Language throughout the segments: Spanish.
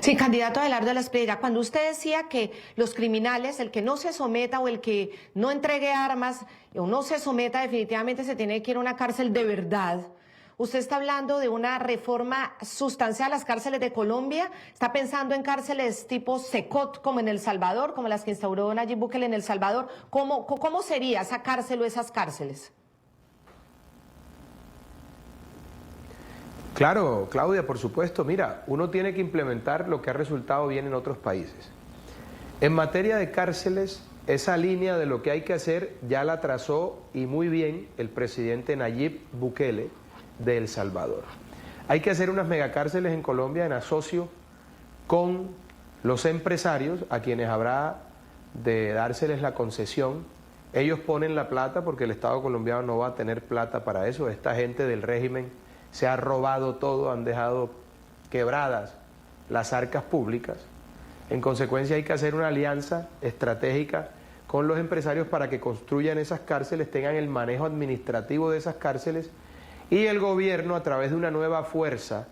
Sí, candidato Abelardo de la Espriella, cuando usted decía que los criminales, el que no se someta o el que no entregue armas o no se someta, definitivamente se tiene que ir a una cárcel de verdad. ¿Usted está hablando de una reforma sustancial a las cárceles de Colombia? ¿Está pensando en cárceles tipo Secot, como en El Salvador, como las que instauró Nayib Bukele en El Salvador? ¿Cómo sería esa cárcel o esas cárceles? Claro, Claudia, por supuesto. Mira, uno tiene que implementar lo que ha resultado bien en otros países. En materia de cárceles, esa línea de lo que hay que hacer ya la trazó y muy bien el presidente Nayib Bukele de El Salvador. Hay que hacer unas megacárceles en Colombia en asocio con los empresarios a quienes habrá de dárseles la concesión. Ellos ponen la plata porque el Estado colombiano no va a tener plata para eso. Esta gente del régimen se ha robado todo, han dejado quebradas las arcas públicas. En consecuencia hay que hacer una alianza estratégica con los empresarios para que construyan esas cárceles, tengan el manejo administrativo de esas cárceles y el gobierno, a través de una nueva fuerza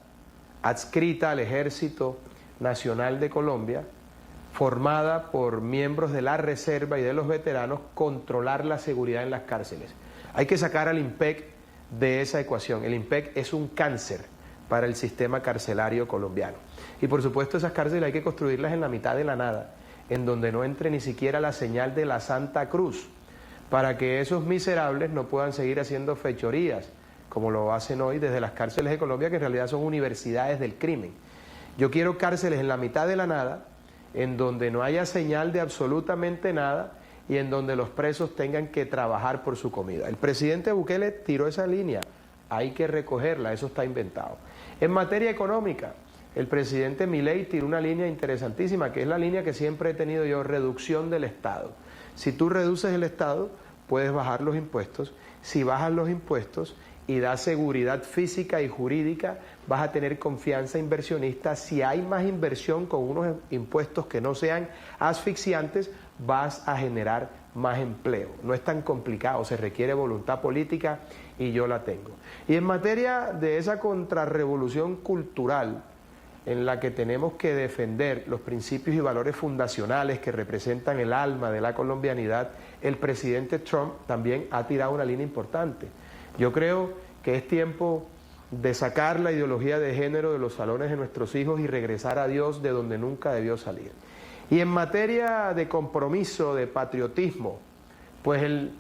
adscrita al Ejército Nacional de Colombia, formada por miembros de la Reserva y de los veteranos, controlar la seguridad en las cárceles. Hay que sacar al IMPEC de esa ecuación. El IMPEC es un cáncer para el sistema carcelario colombiano. Y por supuesto esas cárceles hay que construirlas en la mitad de la nada, en donde no entre ni siquiera la señal de la Santa Cruz, para que esos miserables no puedan seguir haciendo fechorías, como lo hacen hoy desde las cárceles de Colombia, que en realidad son universidades del crimen. Yo quiero cárceles en la mitad de la nada, en donde no haya señal de absolutamente nada, y en donde los presos tengan que trabajar por su comida. El presidente Bukele tiró esa línea, hay que recogerla, eso está inventado. En materia económica, el presidente Milei tiró una línea interesantísima, que es la línea que siempre he tenido yo, reducción del Estado. Si tú reduces el Estado, puedes bajar los impuestos. Si bajas los impuestos y das seguridad física y jurídica, vas a tener confianza inversionista. Si hay más inversión con unos impuestos que no sean asfixiantes, vas a generar más empleo. No es tan complicado, se requiere voluntad política y yo la tengo. Y en materia de esa contrarrevolución cultural, en la que tenemos que defender los principios y valores fundacionales que representan el alma de la colombianidad, el presidente Trump también ha tirado una línea importante. Yo creo que es tiempo de sacar la ideología de género de los salones de nuestros hijos y regresar a Dios de donde nunca debió salir. Y en materia de compromiso, de patriotismo, pues el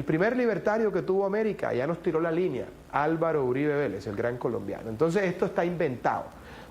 primer libertario que tuvo América ya nos tiró la línea, Álvaro Uribe Vélez, el gran colombiano. Entonces esto está inventado.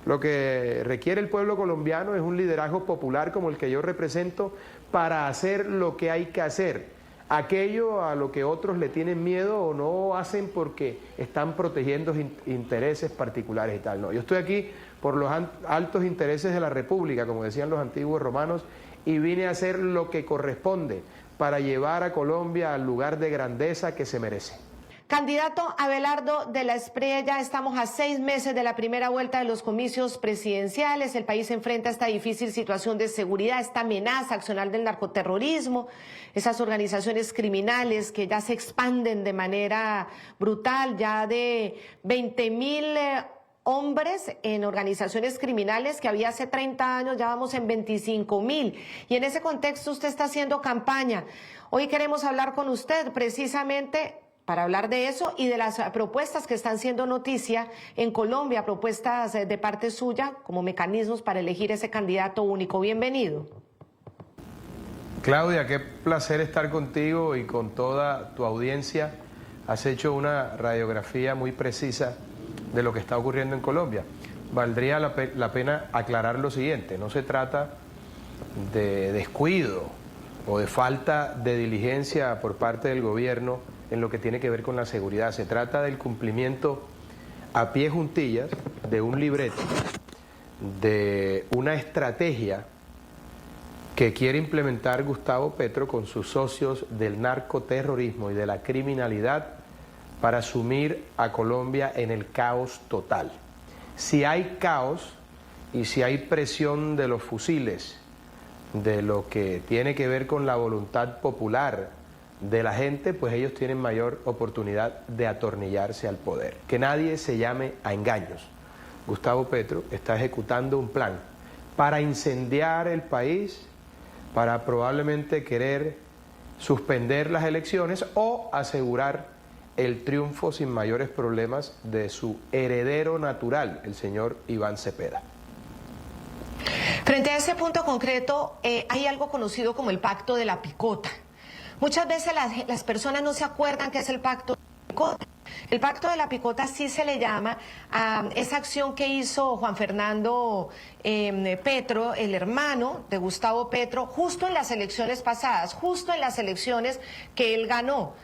Lo que requiere el pueblo colombiano es un liderazgo popular como el que yo represento para hacer lo que hay que hacer. Aquello a lo que otros le tienen miedo o no hacen porque están protegiendo intereses particulares y tal. No, yo estoy aquí por los altos intereses de la República, como decían los antiguos romanos, y vine a hacer lo que corresponde para llevar a Colombia al lugar de grandeza que se merece. Candidato Abelardo de la Espriella, estamos a 6 meses de la primera vuelta de los comicios presidenciales. El país se enfrenta a esta difícil situación de seguridad, esta amenaza accional del narcoterrorismo, esas organizaciones criminales que ya se expanden de manera brutal, ya de 20.000 hombres en organizaciones criminales que había hace 30 años, ya vamos en 25.000. Y en ese contexto usted está haciendo campaña. Hoy queremos hablar con usted precisamente para hablar de eso y de las propuestas que están siendo noticia en Colombia, propuestas de parte suya como mecanismos para elegir ese candidato único. Bienvenido. Claudia, qué placer estar contigo y con toda tu audiencia. Has hecho una radiografía muy precisa de lo que está ocurriendo en Colombia. Valdría la pena aclarar lo siguiente: no se trata de descuido o de falta de diligencia por parte del gobierno en lo que tiene que ver con la seguridad. Se trata del cumplimiento a pie juntillas de un libreto, de una estrategia que quiere implementar Gustavo Petro con sus socios del narcoterrorismo y de la criminalidad para sumir a Colombia en el caos total. Si hay caos y si hay presión de los fusiles, de lo que tiene que ver con la voluntad popular de la gente, pues ellos tienen mayor oportunidad de atornillarse al poder. Que nadie se llame a engaños. Gustavo Petro, está ejecutando un plan para incendiar el país, para probablemente querer suspender las elecciones o asegurar el triunfo sin mayores problemas de su heredero natural, el señor Iván Cepeda. Frente a ese punto concreto, hay algo conocido como el pacto de la picota. Muchas veces las personas no se acuerdan qué es el pacto de la picota. El pacto de la picota sí se le llama a esa acción que hizo Juan Fernando Petro, el hermano de Gustavo Petro, justo en las elecciones pasadas, justo en las elecciones que él ganó.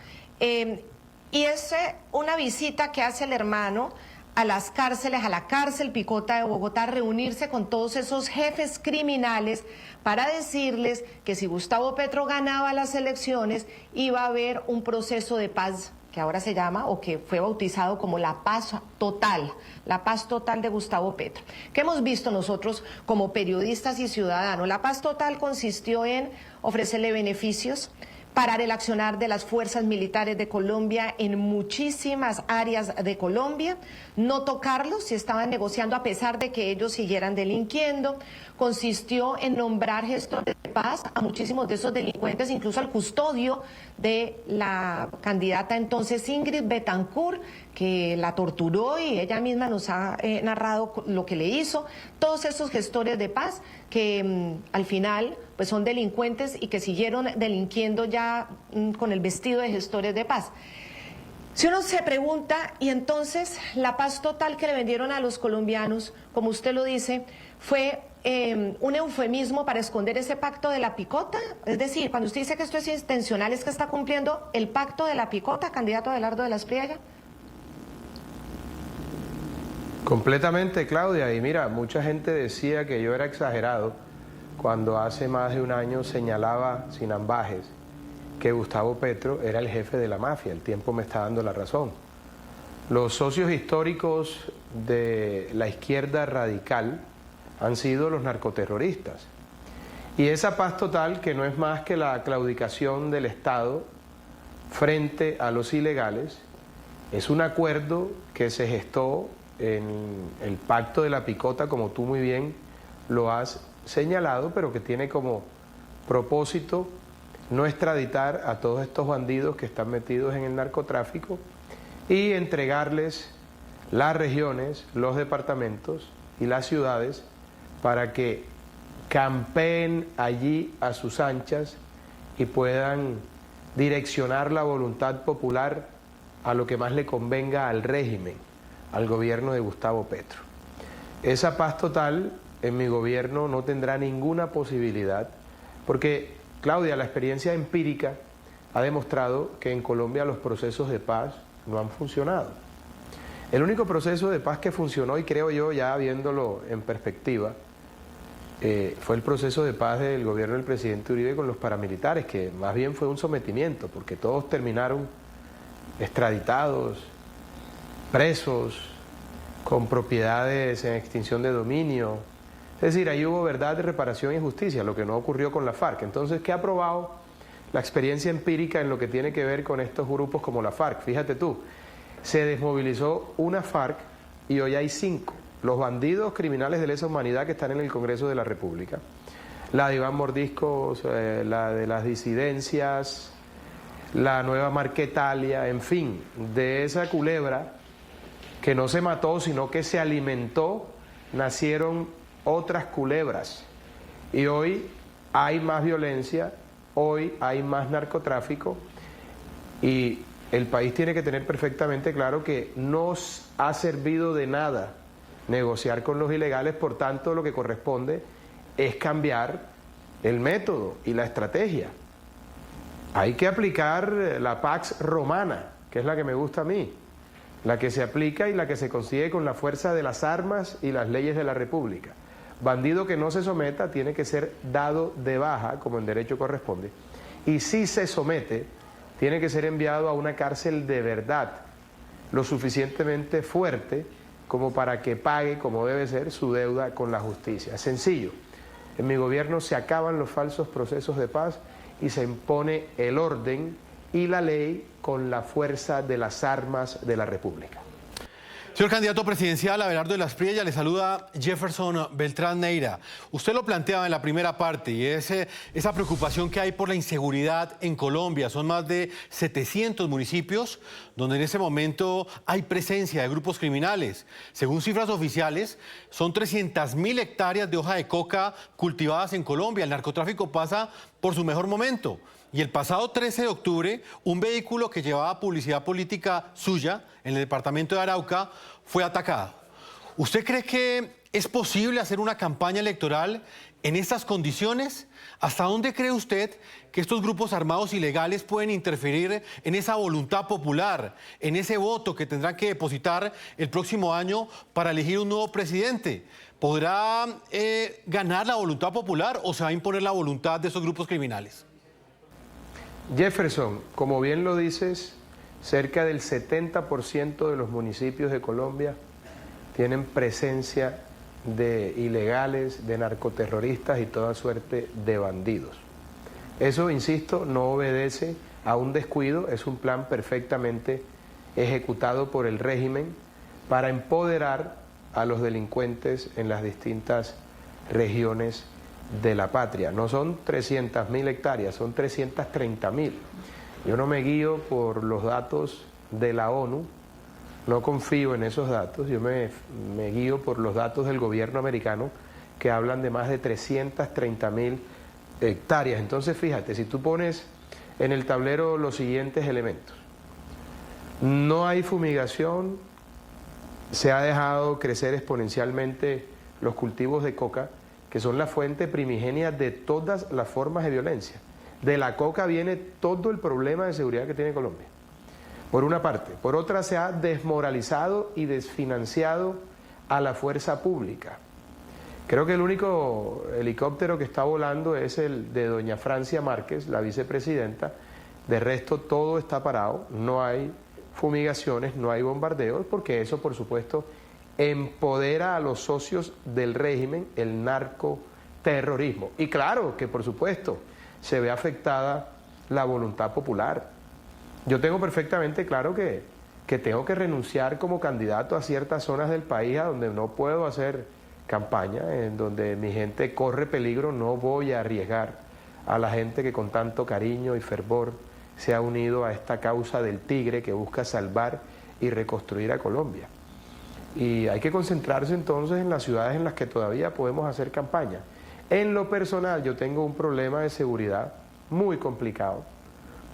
Y es una visita que hace el hermano a las cárceles, a la cárcel Picota de Bogotá, reunirse con todos esos jefes criminales para decirles que si Gustavo Petro ganaba las elecciones iba a haber un proceso de paz que ahora se llama o que fue bautizado como la paz total de Gustavo Petro. ¿Qué hemos visto nosotros como periodistas y ciudadanos? La paz total consistió en ofrecerle beneficios, parar el accionar de las fuerzas militares de Colombia en muchísimas áreas de Colombia, no tocarlos si estaban negociando a pesar de que ellos siguieran delinquiendo. Consistió en nombrar gestores de paz a muchísimos de esos delincuentes, incluso al custodio de la candidata entonces Ingrid Betancourt, que la torturó y ella misma nos ha narrado lo que le hizo. Todos esos gestores de paz que al final pues son delincuentes y que siguieron delinquiendo ya con el vestido de gestores de paz. Si uno se pregunta, y entonces la paz total que le vendieron a los colombianos, como usted lo dice, fue un eufemismo para esconder ese pacto de la picota. Es decir, cuando usted dice que esto es intencional, ¿es que está cumpliendo el pacto de la picota, candidato Abelardo de la Espriella? Completamente, Claudia, y mira, mucha gente decía que yo era exagerado cuando hace más de un año señalaba sin ambajes que Gustavo Petro era el jefe de la mafia. El tiempo me está dando la razón. Los socios históricos de la izquierda radical han sido los narcoterroristas. Y esa paz total, que no es más que la claudicación del Estado frente a los ilegales, es un acuerdo que se gestó en el pacto de la picota, como tú muy bien lo has señalado, pero que tiene como propósito no extraditar a todos estos bandidos que están metidos en el narcotráfico y entregarles las regiones, los departamentos y las ciudades para que campeen allí a sus anchas y puedan direccionar la voluntad popular a lo que más le convenga al régimen, al gobierno de Gustavo Petro. Esa paz total en mi gobierno no tendrá ninguna posibilidad, porque, Claudia, la experiencia empírica ha demostrado que en Colombia los procesos de paz no han funcionado. El único proceso de paz que funcionó, y creo yo ya viéndolo en perspectiva, fue el proceso de paz del gobierno del presidente Uribe con los paramilitares, que más bien fue un sometimiento, porque todos terminaron extraditados, presos, con propiedades en extinción de dominio. Es decir, ahí hubo verdad, reparación y justicia, lo que no ocurrió con la FARC. Entonces, ¿qué ha probado la experiencia empírica en lo que tiene que ver con estos grupos como la FARC? Fíjate tú, se desmovilizó una FARC y hoy hay 5. Los bandidos criminales de lesa humanidad que están en el Congreso de la República. La de Iván Mordisco, la de las disidencias, la nueva Marquetalia, en fin, de esa culebra que no se mató, sino que se alimentó, nacieron otras culebras. Y hoy hay más violencia, hoy hay más narcotráfico, y el país tiene que tener perfectamente claro que no ha servido de nada negociar con los ilegales. Por tanto, lo que corresponde es cambiar el método y la estrategia. Hay que aplicar la Pax Romana, que es la que me gusta a mí, la que se aplica y la que se consigue con la fuerza de las armas y las leyes de la República. Bandido que no se someta tiene que ser dado de baja, como en derecho corresponde, y si se somete, tiene que ser enviado a una cárcel de verdad, lo suficientemente fuerte como para que pague, como debe ser, su deuda con la justicia. Es sencillo. En mi gobierno se acaban los falsos procesos de paz y se impone el orden y la ley con la fuerza de las armas de la República. Señor candidato presidencial Abelardo de la Espriella, le saluda Jefferson Beltrán Neira. Usted lo planteaba en la primera parte y es esa preocupación que hay por la inseguridad en Colombia. Son más de 700 municipios donde en ese momento hay presencia de grupos criminales. Según cifras oficiales, son 300.000 hectáreas de hoja de coca cultivadas en Colombia. El narcotráfico pasa por su mejor momento. Y el pasado 13 de octubre, un vehículo que llevaba publicidad política suya en el departamento de Arauca fue atacado. ¿Usted cree que es posible hacer una campaña electoral en estas condiciones? ¿Hasta dónde cree usted que estos grupos armados ilegales pueden interferir en esa voluntad popular, en ese voto que tendrán que depositar el próximo año para elegir un nuevo presidente? ¿Podrá ganar la voluntad popular o se va a imponer la voluntad de esos grupos criminales? Jefferson, como bien lo dices, cerca del 70% de los municipios de Colombia tienen presencia de ilegales, de narcoterroristas y toda suerte de bandidos. Eso, insisto, no obedece a un descuido, es un plan perfectamente ejecutado por el régimen para empoderar a los delincuentes en las distintas regiones de la patria. No son 300.000 hectáreas, son 330.000. Yo no me guío por los datos de la ONU, no confío en esos datos, yo me guío por los datos del gobierno americano que hablan de más de 330.000 hectáreas. Entonces, fíjate, si tú pones en el tablero los siguientes elementos: no hay fumigación, se ha dejado crecer exponencialmente los cultivos de coca, que son la fuente primigenia de todas las formas de violencia. De la coca viene todo el problema de seguridad que tiene Colombia, por una parte. Por otra, se ha desmoralizado y desfinanciado a la fuerza pública. Creo que el único helicóptero que está volando es el de doña Francia Márquez, la vicepresidenta. De resto, todo está parado, no hay fumigaciones, no hay bombardeos, porque eso, por supuesto, empodera a los socios del régimen, el narcoterrorismo. Y claro que, por supuesto, se ve afectada la voluntad popular. Yo tengo perfectamente claro que tengo que renunciar como candidato a ciertas zonas del país a donde no puedo hacer campaña, en donde mi gente corre peligro. No voy a arriesgar a la gente que con tanto cariño y fervor se ha unido a esta causa del tigre que busca salvar y reconstruir a Colombia. Y hay que concentrarse entonces en las ciudades en las que todavía podemos hacer campaña. En lo personal, yo tengo un problema de seguridad muy complicado,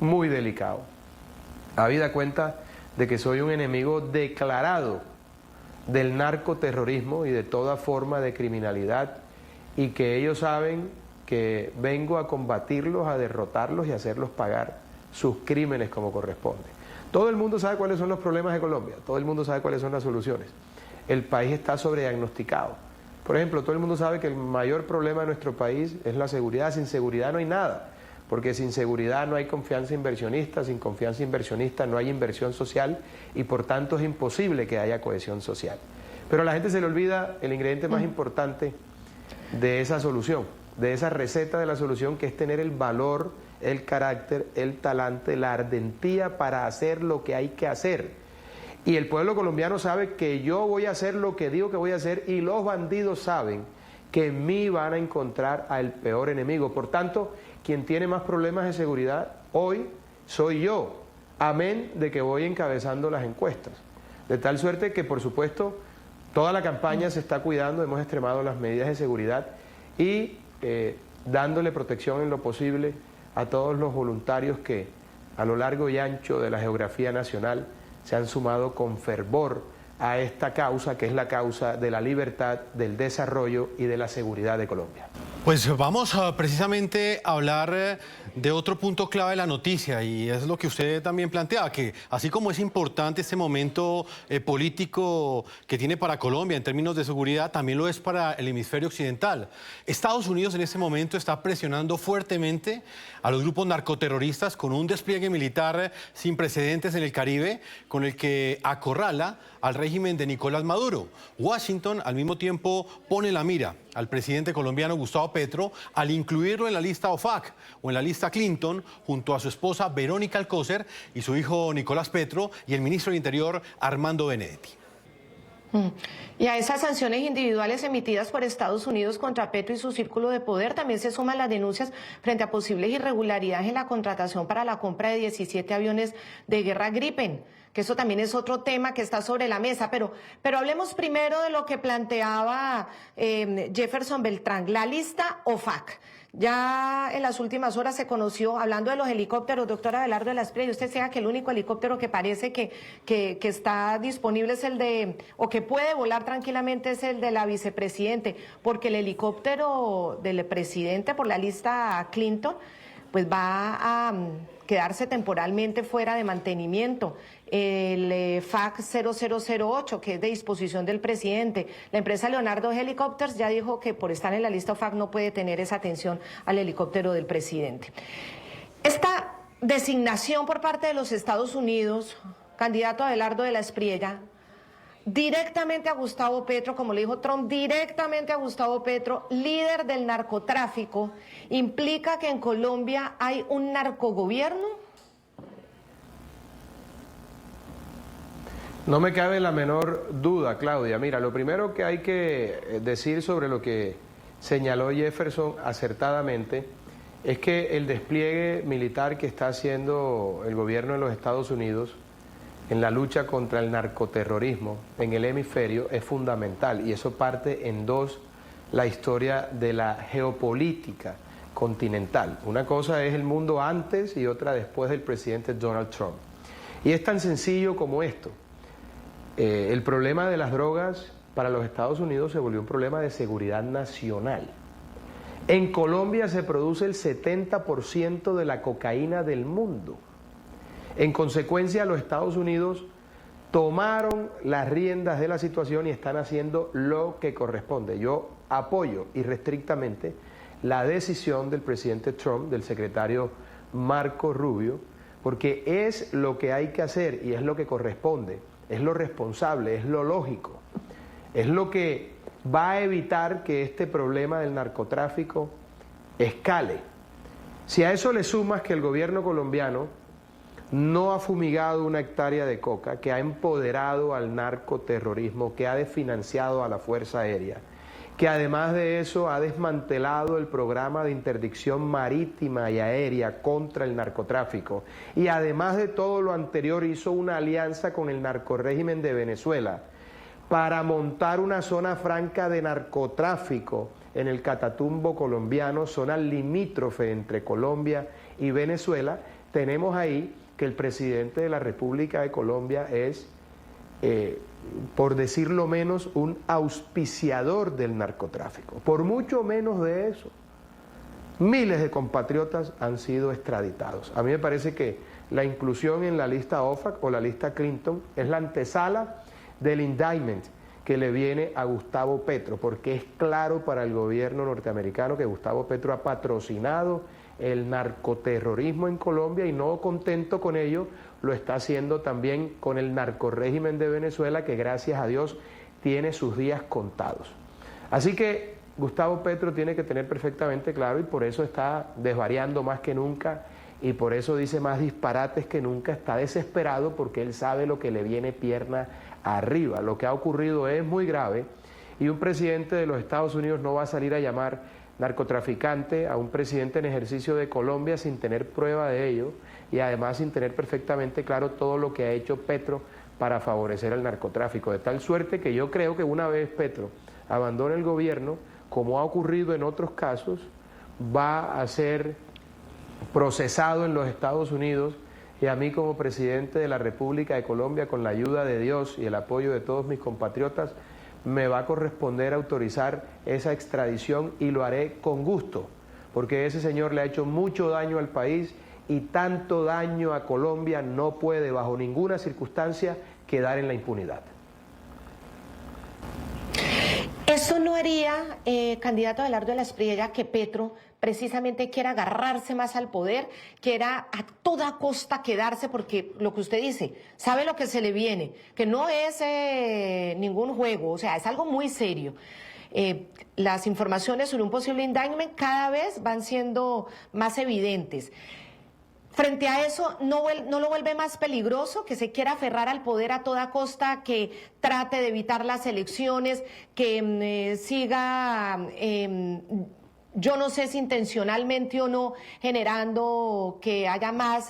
muy delicado. Habida cuenta de que soy un enemigo declarado del narcoterrorismo y de toda forma de criminalidad, y que ellos saben que vengo a combatirlos, a derrotarlos y a hacerlos pagar sus crímenes como corresponde. Todo el mundo sabe cuáles son los problemas de Colombia, todo el mundo sabe cuáles son las soluciones. El país está sobrediagnosticado. Por ejemplo, todo el mundo sabe que el mayor problema de nuestro país es la seguridad. Sin seguridad no hay nada, porque sin seguridad no hay confianza inversionista, sin confianza inversionista no hay inversión social y por tanto es imposible que haya cohesión social. Pero a la gente se le olvida el ingrediente más importante de esa solución, de esa receta de la solución, que es tener el valor, el carácter, el talante, la ardentía para hacer lo que hay que hacer. Y el pueblo colombiano sabe que yo voy a hacer lo que digo que voy a hacer, y los bandidos saben que en mí van a encontrar al peor enemigo. Por tanto, quien tiene más problemas de seguridad hoy soy yo, amén de que voy encabezando las encuestas. De tal suerte que, por supuesto, toda la campaña se está cuidando, hemos extremado las medidas de seguridad y dándole protección en lo posible a todos los voluntarios que a lo largo y ancho de la geografía nacional se han sumado con fervor a esta causa, que es la causa de la libertad, del desarrollo y de la seguridad de Colombia. Pues vamos precisamente a hablar de otro punto clave de la noticia, y es lo que usted también planteaba, que así como es importante este momento político que tiene para Colombia en términos de seguridad, también lo es para el hemisferio occidental. Estados Unidos en este momento está presionando fuertemente a los grupos narcoterroristas con un despliegue militar sin precedentes en el Caribe, con el que acorrala al régimen de Nicolás Maduro. Washington al mismo tiempo pone la mira al presidente colombiano Gustavo Petro al incluirlo en la lista OFAC o en la lista Clinton, junto a su esposa Verónica Alcocer y su hijo Nicolás Petro y el ministro del Interior Armando Benedetti. Y a esas sanciones individuales emitidas por Estados Unidos contra Petro y su círculo de poder también se suman las denuncias frente a posibles irregularidades en la contratación para la compra de 17 aviones de guerra Gripen, que eso también es otro tema que está sobre la mesa. Pero hablemos primero de lo que planteaba Jefferson Beltrán, la lista OFAC. Ya en las últimas horas se conoció, hablando de los helicópteros, doctora Abelardo de la Espriella, usted sabe que el único helicóptero que parece que está disponible es el de, o que puede volar tranquilamente, es el de la vicepresidente, porque el helicóptero del presidente por la lista Clinton pues va a quedarse temporalmente fuera de mantenimiento. El FAC 0008, que es de disposición del presidente. La empresa Leonardo Helicopters ya dijo que por estar en la lista FAC no puede tener esa atención al helicóptero del presidente. Esta designación por parte de los Estados Unidos, candidato Abelardo de la Espriella, directamente a Gustavo Petro, como le dijo Trump, directamente a Gustavo Petro, líder del narcotráfico, ¿implica que en Colombia hay un narcogobierno? No me cabe la menor duda, Claudia. Mira, lo primero que hay que decir sobre lo que señaló Jefferson acertadamente es que el despliegue militar que está haciendo el gobierno de los Estados Unidos en la lucha contra el narcoterrorismo en el hemisferio es fundamental, y eso parte en dos la historia de la geopolítica continental. Una cosa es el mundo antes y otra después del presidente Donald Trump. Y es tan sencillo como esto. El problema de las drogas para los Estados Unidos se volvió un problema de seguridad nacional. En Colombia se produce el 70% de la cocaína del mundo. En consecuencia, los Estados Unidos tomaron las riendas de la situación y están haciendo lo que corresponde. Yo apoyo irrestrictamente la decisión del presidente Trump, del secretario Marco Rubio, porque es lo que hay que hacer y es lo que corresponde. Es lo responsable, es lo lógico, es lo que va a evitar que este problema del narcotráfico escale. Si a eso le sumas que el gobierno colombiano no ha fumigado una hectárea de coca, que ha empoderado al narcoterrorismo, que ha desfinanciado a la Fuerza Aérea, que además de eso ha desmantelado el programa de interdicción marítima y aérea contra el narcotráfico, y además de todo lo anterior hizo una alianza con el narcorrégimen de Venezuela para montar una zona franca de narcotráfico en el Catatumbo colombiano, zona limítrofe entre Colombia y Venezuela. Tenemos ahí que el presidente de la República de Colombia es, por decirlo menos, un auspiciador del narcotráfico. Por mucho menos de eso, miles de compatriotas han sido extraditados. A mí me parece que la inclusión en la lista OFAC o la lista Clinton es la antesala del indictment que le viene a Gustavo Petro, porque es claro para el gobierno norteamericano que Gustavo Petro ha patrocinado el narcoterrorismo en Colombia, y no contento con ello, lo está haciendo también con el narcorrégimen de Venezuela, que gracias a Dios tiene sus días contados. Así que Gustavo Petro tiene que tener perfectamente claro, y por eso está desvariando más que nunca, y por eso dice más disparates que nunca, está desesperado porque él sabe lo que le viene pierna arriba. Lo que ha ocurrido es muy grave, y un presidente de los Estados Unidos no va a salir a llamar narcotraficante a un presidente en ejercicio de Colombia sin tener prueba de ello, y además sin tener perfectamente claro todo lo que ha hecho Petro para favorecer al narcotráfico, de tal suerte que yo creo que una vez Petro abandone el gobierno, como ha ocurrido en otros casos, va a ser procesado en los Estados Unidos, y a mí como presidente de la República de Colombia, con la ayuda de Dios y el apoyo de todos mis compatriotas, me va a corresponder autorizar esa extradición, y lo haré con gusto, porque ese señor le ha hecho mucho daño al país, y tanto daño a Colombia no puede bajo ninguna circunstancia quedar en la impunidad. ¿Eso no haría, candidato Abelardo de la Espriella, que Petro precisamente quiera agarrarse más al poder, quiera a toda costa quedarse, porque lo que usted dice, sabe lo que se le viene, que no es ningún juego, o sea, es algo muy serio? Las informaciones sobre un posible indictment cada vez van siendo más evidentes. Frente a eso, ¿no lo vuelve más peligroso que se quiera aferrar al poder a toda costa, que trate de evitar las elecciones, que siga, yo no sé si intencionalmente o no, generando que haya más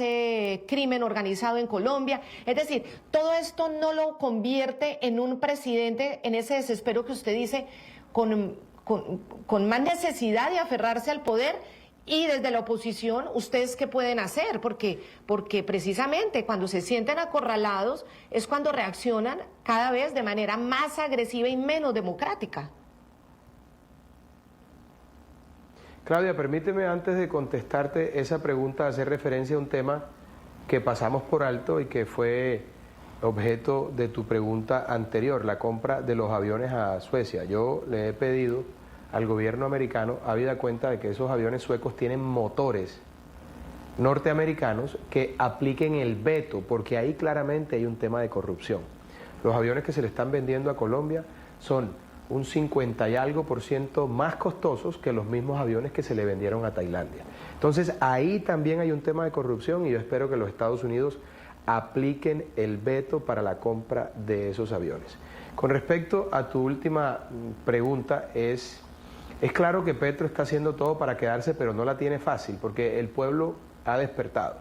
crimen organizado en Colombia? Es decir, todo esto no lo convierte en un presidente, en ese desespero que usted dice, con más necesidad de aferrarse al poder. Y desde la oposición, ¿ustedes qué pueden hacer? Porque precisamente cuando se sienten acorralados es cuando reaccionan cada vez de manera más agresiva y menos democrática. Claudia, permíteme antes de contestarte esa pregunta hacer referencia a un tema que pasamos por alto y que fue objeto de tu pregunta anterior, la compra de los aviones a Suecia. Yo le he pedido al gobierno americano, habida cuenta de que esos aviones suecos tienen motores norteamericanos, que apliquen el veto, porque ahí claramente hay un tema de corrupción. Los aviones que se le están vendiendo a Colombia son un 50 y algo % más costosos que los mismos aviones que se le vendieron a Tailandia. Entonces ahí también hay un tema de corrupción y yo espero que los Estados Unidos apliquen el veto para la compra de esos aviones. Con respecto a tu última pregunta, es claro que Petro está haciendo todo para quedarse, pero no la tiene fácil, porque el pueblo ha despertado.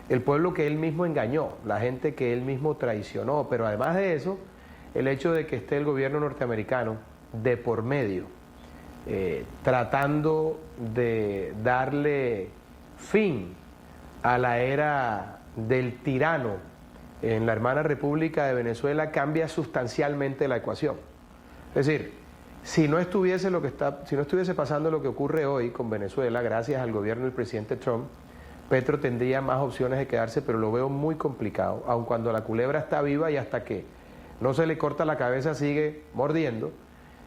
El pueblo que él mismo engañó, la gente que él mismo traicionó, pero además de eso, el hecho de que esté el gobierno norteamericano de por medio, tratando de darle fin a la era del tirano en la hermana República de Venezuela, cambia sustancialmente la ecuación. Es decir, si no estuviese pasando lo que ocurre hoy con Venezuela, gracias al gobierno del presidente Trump, Petro tendría más opciones de quedarse, pero lo veo muy complicado, aun cuando la culebra está viva y hasta que no se le corta la cabeza sigue mordiendo,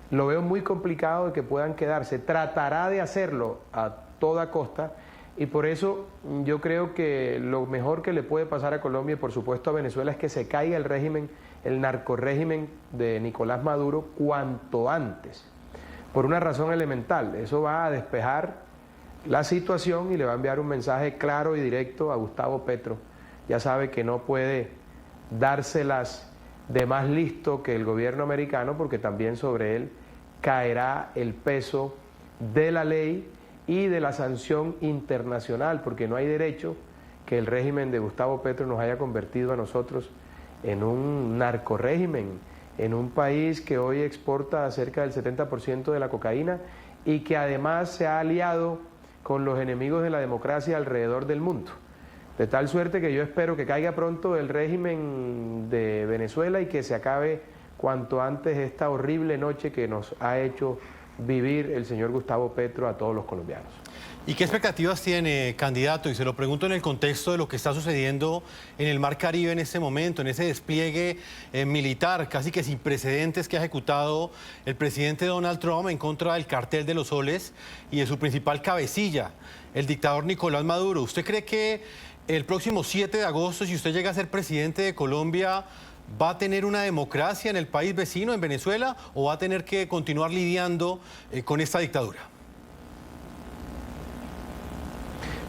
lo veo muy complicado de que puedan quedarse. Tratará de hacerlo a toda costa y por eso yo creo que lo mejor que le puede pasar a Colombia y por supuesto a Venezuela es que se caiga el régimen, el narcorrégimen de Nicolás Maduro cuanto antes, por una razón elemental. Eso va a despejar la situación y le va a enviar un mensaje claro y directo a Gustavo Petro. Ya sabe que no puede dárselas de más listo que el gobierno americano, porque también sobre él caerá el peso de la ley y de la sanción internacional, porque no hay derecho que el régimen de Gustavo Petro nos haya convertido a nosotros en un narcorrégimen, en un país que hoy exporta cerca del 70% de la cocaína y que además se ha aliado con los enemigos de la democracia alrededor del mundo. De tal suerte que yo espero que caiga pronto el régimen de Venezuela y que se acabe cuanto antes esta horrible noche que nos ha hecho vivir el señor Gustavo Petro a todos los colombianos. ¿Y qué expectativas tiene, candidato? Y se lo pregunto en el contexto de lo que está sucediendo en el Mar Caribe en este momento, en ese despliegue militar casi que sin precedentes que ha ejecutado el presidente Donald Trump en contra del cartel de los soles y de su principal cabecilla, el dictador Nicolás Maduro. ¿Usted cree que el próximo 7 de agosto, si usted llega a ser presidente de Colombia, va a tener una democracia en el país vecino, en Venezuela, o va a tener que continuar lidiando con esta dictadura?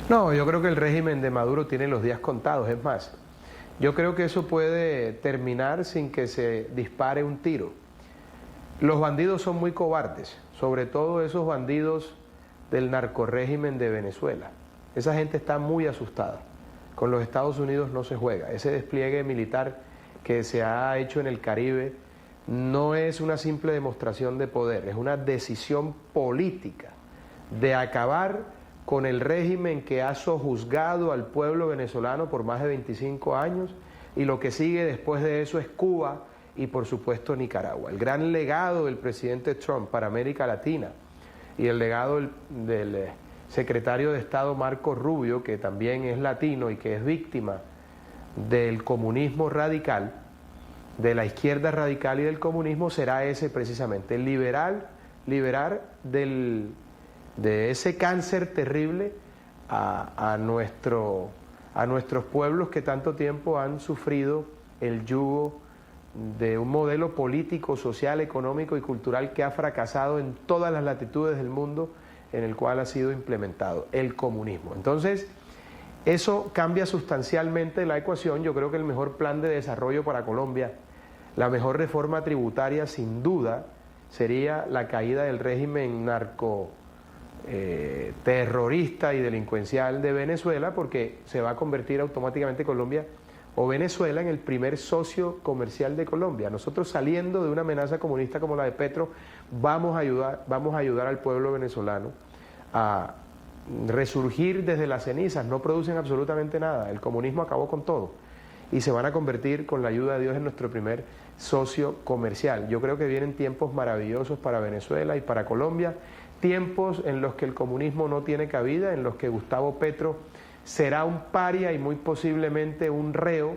No, yo creo que el régimen de Maduro tiene los días contados. Es más, yo creo que eso puede terminar sin que se dispare un tiro. Los bandidos son muy cobardes, sobre todo esos bandidos del narcorrégimen de Venezuela. Esa gente está muy asustada. Con los Estados Unidos no se juega. Ese despliegue militar que se ha hecho en el Caribe no es una simple demostración de poder, es una decisión política de acabar con el régimen que ha sojuzgado al pueblo venezolano por más de 25 años y lo que sigue después de eso es Cuba y por supuesto Nicaragua. El gran legado del presidente Trump para América Latina y el legado del secretario de Estado Marco Rubio, que también es latino y que es víctima del comunismo radical, de la izquierda radical y del comunismo, será ese precisamente, liberar de ese cáncer terrible a nuestros pueblos que tanto tiempo han sufrido el yugo de un modelo político, social, económico y cultural que ha fracasado en todas las latitudes del mundo en el cual ha sido implementado el comunismo. Entonces, Eso cambia sustancialmente la ecuación. Yo creo que el mejor plan de desarrollo para Colombia, la mejor reforma tributaria sin duda, sería la caída del régimen terrorista y delincuencial de Venezuela, porque se va a convertir automáticamente Colombia o Venezuela en el primer socio comercial de Colombia. Nosotros, saliendo de una amenaza comunista como la de Petro, vamos a ayudar al pueblo venezolano a resurgir desde las cenizas. No producen absolutamente nada, el comunismo acabó con todo y se van a convertir, con la ayuda de Dios, en nuestro primer socio comercial. Yo creo que vienen tiempos maravillosos para Venezuela y para Colombia, tiempos en los que el comunismo no tiene cabida, en los que Gustavo Petro será un paria y muy posiblemente un reo,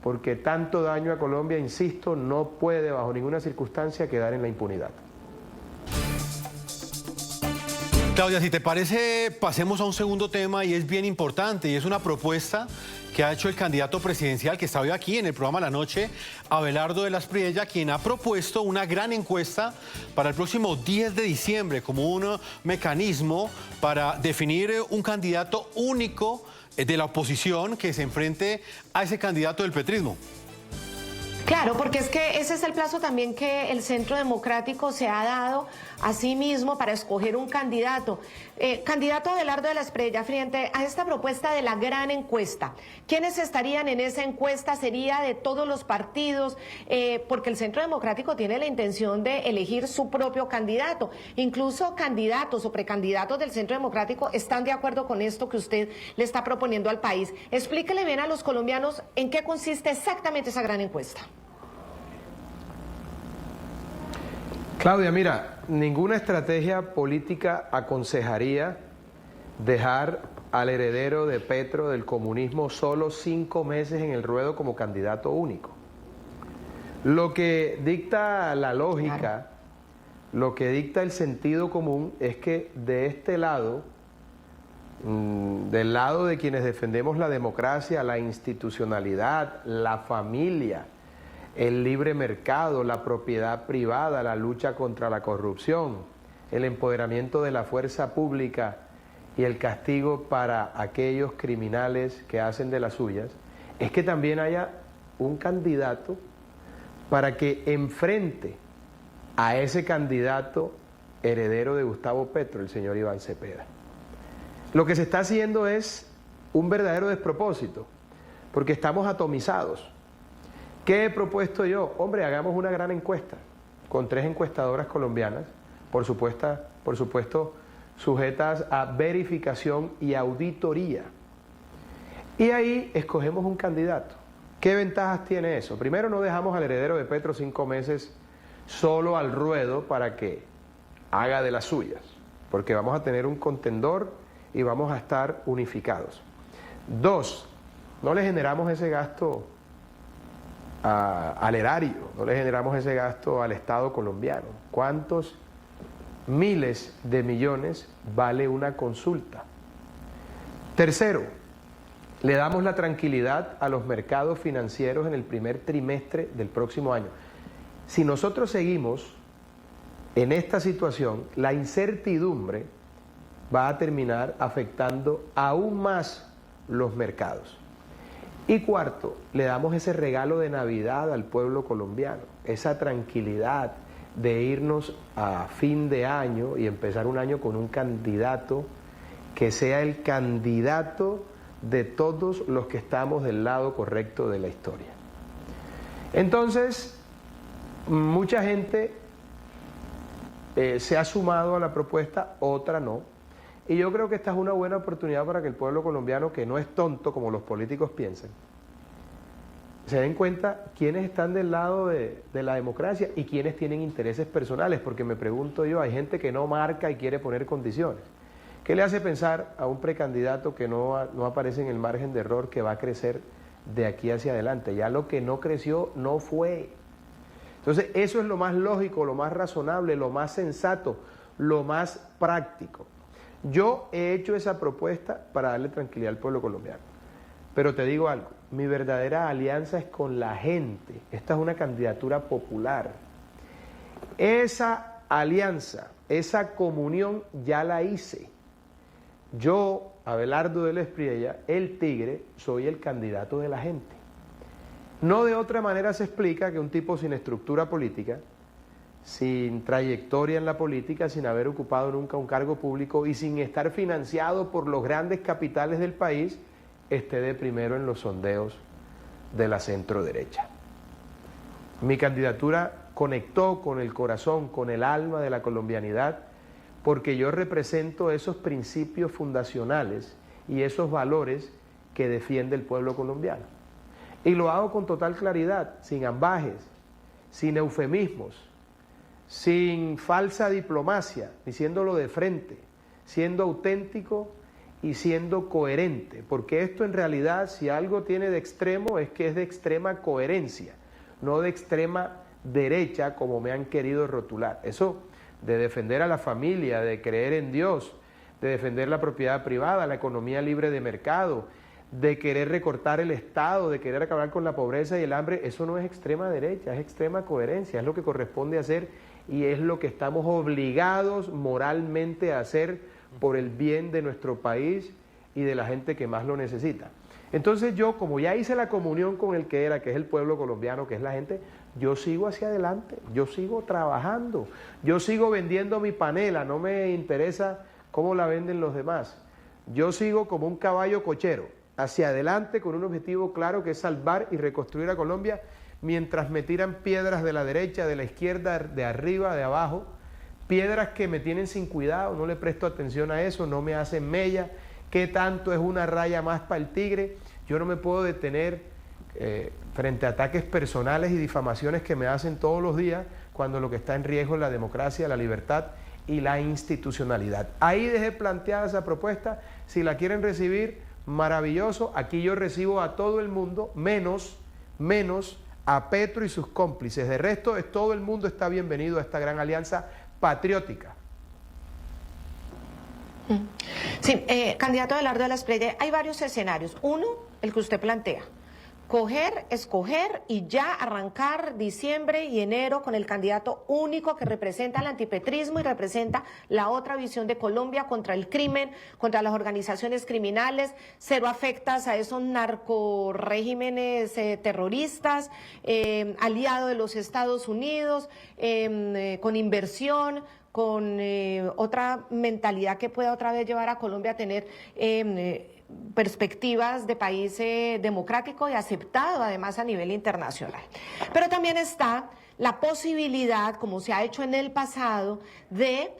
porque tanto daño a Colombia, insisto, no puede bajo ninguna circunstancia quedar en la impunidad. Claudia, si te parece, pasemos a un segundo tema y es bien importante, y es una propuesta que ha hecho el candidato presidencial que está hoy aquí en el programa La Noche, Abelardo de la Espriella, quien ha propuesto una gran encuesta para el próximo 10 de diciembre como un mecanismo para definir un candidato único de la oposición que se enfrente a ese candidato del petrismo. Claro, porque es que ese es el plazo también que el Centro Democrático se ha dado a sí mismo para escoger un candidato. Candidato Abelardo de la Espriella, frente a esta propuesta de la gran encuesta, ¿quiénes estarían en esa encuesta? ¿Sería de todos los partidos? Porque el Centro Democrático tiene la intención de elegir su propio candidato. Incluso candidatos o precandidatos del Centro Democrático están de acuerdo con esto que usted le está proponiendo al país. Explíquele bien a los colombianos en qué consiste exactamente esa gran encuesta. Claudia, mira, ninguna estrategia política aconsejaría dejar al heredero de Petro del comunismo solo 5 meses en el ruedo como candidato único. Lo que dicta la lógica, lo que dicta el sentido común es que de este lado, del lado de quienes defendemos la democracia, la institucionalidad, la familia, el libre mercado, la propiedad privada, la lucha contra la corrupción, el empoderamiento de la fuerza pública y el castigo para aquellos criminales que hacen de las suyas, es que también haya un candidato para que enfrente a ese candidato heredero de Gustavo Petro, el señor Iván Cepeda. Lo que se está haciendo es un verdadero despropósito, porque estamos atomizados. ¿Qué he propuesto yo? Hombre, hagamos una gran encuesta con 3 encuestadoras colombianas, por supuesto, sujetas a verificación y auditoría. Y ahí escogemos un candidato. ¿Qué ventajas tiene eso? Primero, no dejamos al heredero de Petro 5 meses solo al ruedo para que haga de las suyas, porque vamos a tener un contendor y vamos a estar unificados. 2, no le generamos ese gasto al erario, no le generamos ese gasto al Estado colombiano. ¿Cuántos miles de millones vale una consulta? Tercero, le damos la tranquilidad a los mercados financieros en el primer trimestre del próximo año. Si nosotros seguimos en esta situación, la incertidumbre va a terminar afectando aún más los mercados. Y cuarto, le damos ese regalo de Navidad al pueblo colombiano, esa tranquilidad de irnos a fin de año y empezar un año con un candidato que sea el candidato de todos los que estamos del lado correcto de la historia. Entonces, mucha gente se ha sumado a la propuesta, otra no. Y yo creo que esta es una buena oportunidad para que el pueblo colombiano, que no es tonto como los políticos piensan, se den cuenta quiénes están del lado de la democracia y quiénes tienen intereses personales, porque me pregunto yo, hay gente que no marca y quiere poner condiciones. ¿Qué le hace pensar a un precandidato que no aparece en el margen de error que va a crecer de aquí hacia adelante? Ya lo que no creció no fue. Entonces, eso es lo más lógico, lo más razonable, lo más sensato, lo más práctico. Yo he hecho esa propuesta para darle tranquilidad al pueblo colombiano. Pero te digo algo, mi verdadera alianza es con la gente. Esta es una candidatura popular. Esa alianza, esa comunión ya la hice. Yo Abelardo de la Espriella, el tigre, soy el candidato de la gente. No de otra manera se explica que un tipo sin estructura política, sin trayectoria en la política, sin haber ocupado nunca un cargo público y sin estar financiado por los grandes capitales del país, esté de primero en los sondeos de la centro derecha. Mi candidatura conectó con el corazón, con el alma de la colombianidad, porque yo represento esos principios fundacionales y esos valores que defiende el pueblo colombiano. Y lo hago con total claridad, sin ambajes, sin eufemismos, sin falsa diplomacia, diciéndolo de frente, siendo auténtico y siendo coherente, porque esto en realidad, si algo tiene de extremo, es que es de extrema coherencia, no de extrema derecha como me han querido rotular. Eso de defender a la familia, de creer en Dios, de defender la propiedad privada, la economía libre de mercado, de querer recortar el Estado, de querer acabar con la pobreza y el hambre, eso no es extrema derecha, es extrema coherencia, es lo que corresponde hacer y es lo que estamos obligados moralmente a hacer por el bien de nuestro país y de la gente que más lo necesita. Entonces yo, como ya hice la comunión con el que era, que es el pueblo colombiano, que es la gente, yo sigo hacia adelante, yo sigo trabajando, yo sigo vendiendo mi panela, no me interesa cómo la venden los demás. Yo sigo como un caballo cochero, hacia adelante con un objetivo claro que es salvar y reconstruir a Colombia, mientras me tiran piedras de la derecha, de la izquierda, de arriba, de abajo, piedras que me tienen sin cuidado, no le presto atención a eso, no me hacen mella. ¿Qué tanto es una raya más para el tigre? Yo no me puedo detener frente a ataques personales y difamaciones que me hacen todos los días cuando lo que está en riesgo es la democracia, la libertad y la institucionalidad. Ahí dejé planteada esa propuesta, si la quieren recibir, maravilloso, aquí yo recibo a todo el mundo, menos a Petro y sus cómplices. De resto, todo el mundo está bienvenido a esta gran alianza patriótica. Sí, candidato Abelardo de la Espriella, hay varios escenarios. Uno, el que usted plantea. Escoger y ya arrancar diciembre y enero con el candidato único que representa el antipetrismo y representa la otra visión de Colombia contra el crimen, contra las organizaciones criminales, cero afectas a esos narcoregímenes terroristas, aliado de los Estados Unidos, con inversión, con otra mentalidad que pueda otra vez llevar a Colombia a tener perspectivas de país democrático y aceptado además a nivel internacional. Pero también está la posibilidad, como se ha hecho en el pasado, de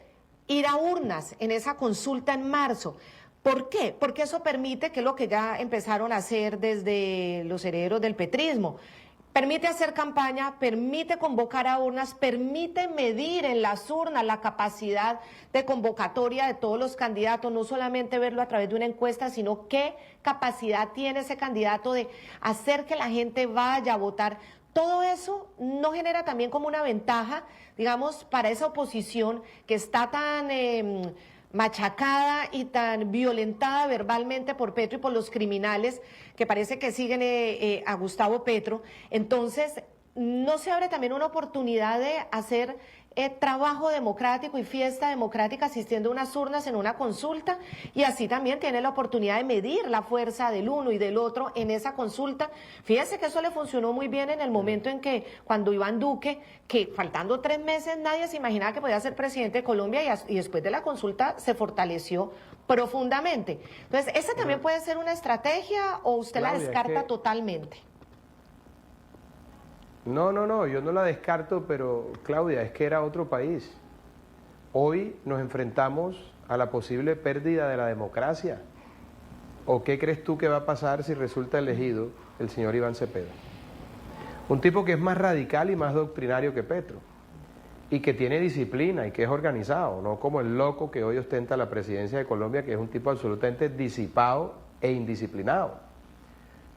ir a urnas en esa consulta en marzo. ¿Por qué? Porque eso permite, que es lo que ya empezaron a hacer desde los herederos del petrismo, permite hacer campaña, permite convocar a urnas, permite medir en las urnas la capacidad de convocatoria de todos los candidatos, no solamente verlo a través de una encuesta, sino qué capacidad tiene ese candidato de hacer que la gente vaya a votar. Todo eso no genera también como una ventaja, digamos, para esa oposición que está tan machacada y tan violentada verbalmente por Petro y por los criminales que parece que siguen a Gustavo Petro. Entonces, ¿no se abre también una oportunidad de hacer trabajo democrático y fiesta democrática asistiendo a unas urnas en una consulta? Y así también tiene la oportunidad de medir la fuerza del uno y del otro en esa consulta. Fíjese que eso le funcionó muy bien en el momento en que, cuando Iván Duque, que faltando 3 meses nadie se imaginaba que podía ser presidente de Colombia, y después de la consulta se fortaleció profundamente. Entonces, ¿esa también puede ser una estrategia o usted la descarta totalmente? No, yo no la descarto, pero Claudia, es que era otro país. Hoy nos enfrentamos a la posible pérdida de la democracia. ¿O qué crees tú que va a pasar si resulta elegido el señor Iván Cepeda? Un tipo que es más radical y más doctrinario que Petro, y que tiene disciplina y que es organizado, no como el loco que hoy ostenta la presidencia de Colombia, que es un tipo absolutamente disipado e indisciplinado.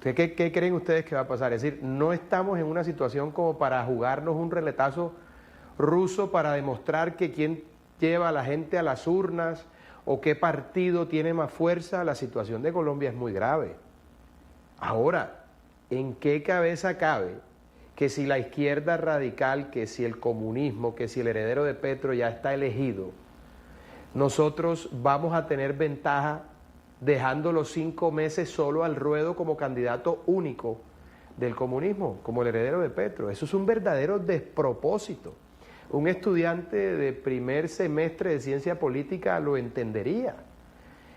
¿Qué creen ustedes que va a pasar? Es decir, no estamos en una situación como para jugarnos un reletazo ruso para demostrar que quién lleva a la gente a las urnas o qué partido tiene más fuerza. La situación de Colombia es muy grave. Ahora, ¿en qué cabeza cabe que si la izquierda radical, que si el comunismo, que si el heredero de Petro ya está elegido, nosotros vamos a tener ventaja dejando los 5 meses solo al ruedo como candidato único del comunismo, como el heredero de Petro. Eso es un verdadero despropósito. Un estudiante de primer semestre de ciencia política lo entendería.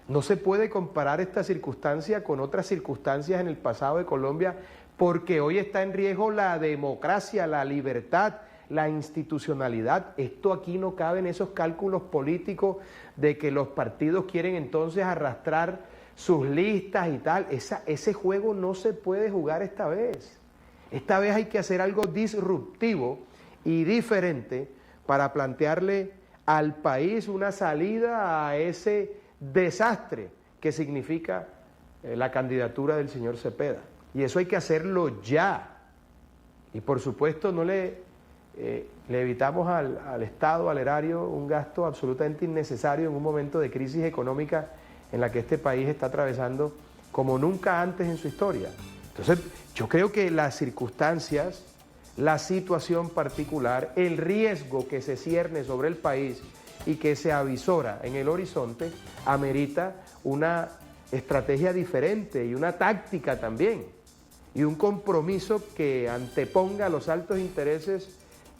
No se puede comparar esta circunstancia con otras circunstancias en el pasado de Colombia, porque hoy está en riesgo la democracia, la libertad, la institucionalidad. Esto aquí no cabe en esos cálculos políticos de que los partidos quieren entonces arrastrar sus listas y tal. Ese juego no se puede jugar esta vez. Esta vez hay que hacer algo disruptivo y diferente para plantearle al país una salida a ese desastre que significa la candidatura del señor Cepeda. Y eso hay que hacerlo ya. Y por supuesto no le evitamos al Estado, al erario, un gasto absolutamente innecesario en un momento de crisis económica en la que este país está atravesando como nunca antes en su historia. Entonces, yo creo que las circunstancias, la situación particular, el riesgo que se cierne sobre el país y que se avisora en el horizonte, amerita una estrategia diferente y una táctica también, y un compromiso que anteponga los altos intereses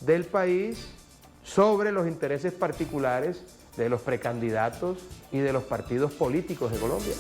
del país sobre los intereses particulares de los precandidatos y de los partidos políticos de Colombia.